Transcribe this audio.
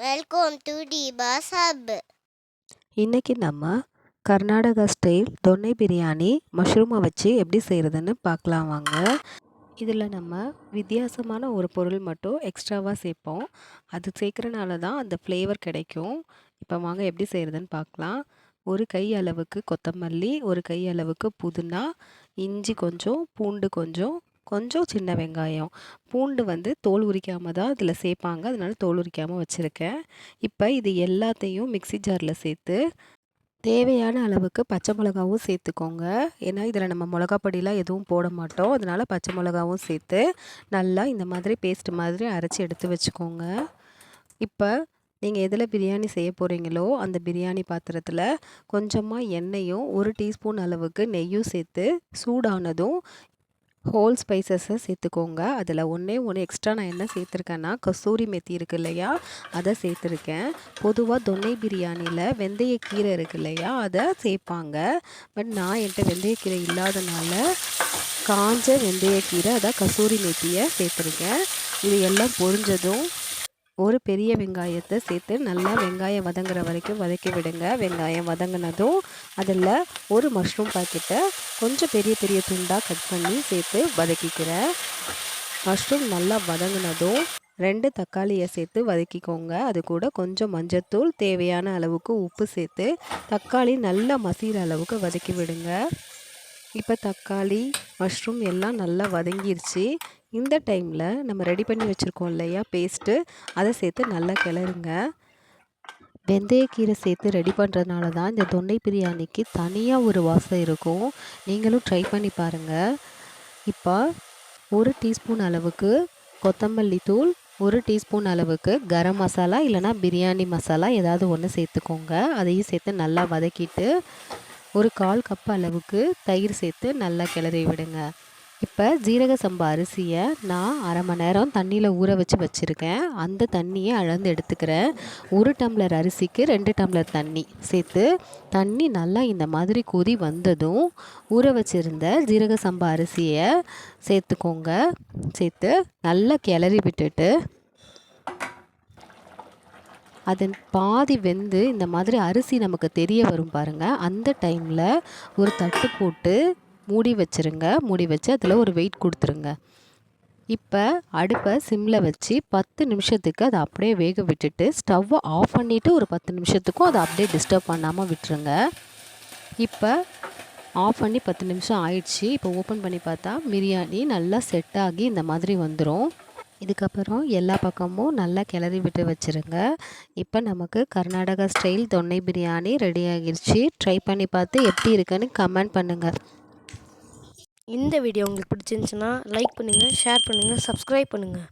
Welcome to டிபாஸ் hub. இன்றைக்கி நம்ம Karnataka style தொன்னை biryani மஷ்ரூமை வச்சு எப்படி செய்கிறதுன்னு பார்க்கலாம் வாங்க. இதில் நம்ம வித்தியாசமான ஒரு பொருள் மட்டும் எக்ஸ்ட்ராவாக சேர்ப்போம். அது சேர்க்குறனால தான் அந்த ஃப்ளேவர் கிடைக்கும். இப்போ வாங்க எப்படி செய்கிறதுன்னு பார்க்கலாம். ஒரு கை அளவுக்கு கொத்தமல்லி, ஒரு கை அளவுக்கு புதினா, இஞ்சி கொஞ்சம், பூண்டு கொஞ்சம், கொஞ்சம் சின்ன வெங்காயம். பூண்டு தோல் உரிக்காமல் தான் இதில் சேர்ப்பாங்க, அதனால தோல் உரிக்காமல் வச்சுருக்கேன். இப்போ இது எல்லாத்தையும் மிக்ஸி ஜாரில் சேர்த்து தேவையான அளவுக்கு பச்சை மிளகாவும் சேர்த்துக்கோங்க. ஏன்னா இதில் நம்ம மிளகா பொடிலாம் எதுவும் போட மாட்டோம், அதனால் பச்சை மிளகாவும் சேர்த்து நல்லா இந்த மாதிரி பேஸ்ட் மாதிரி அரைச்சி எடுத்து வச்சுக்கோங்க. இப்போ நீங்கள் எதில் பிரியாணி செய்ய போகிறீங்களோ அந்த பிரியாணி பாத்திரத்தில் கொஞ்சமாக எண்ணெயும் 1 டீஸ்பூன் அளவுக்கு நெய்யும் சேர்த்து சூடானதும் ஹோல் ஸ்பைசஸை சேர்த்துக்கோங்க. அதில் ஒன்றே ஒன்று எக்ஸ்ட்ரா நான் என்ன சேர்த்துருக்கேன்னா கசூரி மெத்தி இருக்குது இல்லையா, அதை சேர்த்துருக்கேன். பொதுவாக தொன்னை பிரியாணியில் வெந்தயக்கீரை இருக்குது இல்லையா, அதை சேர்ப்பாங்க. பட் நான் என்கிட்ட வெந்தயக்கீரை இல்லாதனால காஞ்ச வெந்தயக்கீரை, அதான் கசூரி மெத்தியை சேர்த்துருக்கேன். இது எல்லாம் பொரிஞ்சதும் ஒரு பெரிய வெங்காயத்தை சேர்த்து நல்லா வெங்காயம் வதங்குற வரைக்கும் வதக்கி விடுங்க. வெங்காயம் வதங்கினதும் அதில் ஒரு மஷ்ரூம் பாக்கெட்டை கொஞ்சம் பெரிய பெரிய துண்டாக கட் பண்ணி சேர்த்து வதக்கிக்கிறேன். மஷ்ரூம் நல்லா வதங்கினதும் 2 தக்காளியை சேர்த்து வதக்கிக்கோங்க. அது கூட கொஞ்சம் மஞ்சத்தூள், தேவையான அளவுக்கு உப்பு சேர்த்து தக்காளி நல்லா மசிகிற அளவுக்கு வதக்கி விடுங்க. இப்போ தக்காளி, மஷ்ரூம் எல்லாம் நல்லா வதங்கிருச்சு. இந்த டைமில் நம்ம ரெடி பண்ணி வச்சுருக்கோம் இல்லையா பேஸ்ட்டு, அதை சேர்த்து நல்லா கிளறுங்க. வெந்தயக்கீரை சேர்த்து ரெடி பண்ணுறதுனால தான் இந்த தொன்னை பிரியாணிக்கு தனியாக ஒரு வாசம் இருக்கும். நீங்களும் ட்ரை பண்ணி பாருங்கள். இப்போ 1 டீஸ்பூன் அளவுக்கு கொத்தமல்லி தூள், 1 டீஸ்பூன் அளவுக்கு கரம் மசாலா இல்லைனா பிரியாணி மசாலா ஏதாவது ஒன்று சேர்த்துக்கோங்க. அதையும் சேர்த்து நல்லா வதக்கிட்டு ஒரு 1/4 கப் அளவுக்கு தயிர் சேர்த்து நல்லா கிளறி விடுங்க. இப்போ ஜீரக சம்பா அரிசியை நான் 1/2 மணி நேரம் தண்ணியில் ஊற வச்சுருக்கேன். அந்த தண்ணியை அளந்து எடுத்துக்கிறேன். 1 டம்ளர் அரிசிக்கு 2 டம்ளர் தண்ணி சேர்த்து தண்ணி நல்லா இந்த மாதிரி கொதி வந்ததும் ஊற வச்சுருந்த ஜீரக சம்பா அரிசியை சேர்த்துக்கோங்க. சேர்த்து நல்லா கிளறி விட்டுட்டு அது பாதி வெந்து இந்த மாதிரி அரிசி நமக்கு தெரிய வரும் பாருங்கள். அந்த டைமில் ஒரு தட்டு போட்டு மூடி வச்சுருங்க. மூடி வச்சு அதில் ஒரு வெயிட் கொடுத்துருங்க. இப்போ அடுப்பை சிம்மில் வச்சு 10 நிமிஷத்துக்கு அதை அப்படியே வேக விட்டுட்டு ஸ்டவ்வை ஆஃப் பண்ணிவிட்டு ஒரு 10 நிமிஷத்துக்கும் அதை அப்படியே டிஸ்டர்ப் பண்ணாமல் விட்டுருங்க. இப்போ ஆஃப் பண்ணி 10 நிமிஷம் ஆயிடுச்சு. இப்போ ஓப்பன் பண்ணி பார்த்தா பிரியாணி நல்லா செட் ஆகி இந்த மாதிரி வந்துடும். இதுக்கப்புறம் எல்லா பக்கமும் நல்லா கிளறி விட்டு வச்சுருங்க. இப்போ நமக்கு கர்நாடகா ஸ்டைல் தொன்னை பிரியாணி ரெடி ஆகிடுச்சு. ட்ரை பண்ணி பார்த்து எப்படி இருக்குன்னு கமெண்ட் பண்ணுங்கள். இந்த வீடியோ உங்களுக்கு பிடிச்சிருந்துச்சுன்னா லைக் பண்ணுங்கள், ஷேர் பண்ணுங்கள், சப்ஸ்கிரைப் பண்ணுங்கள்.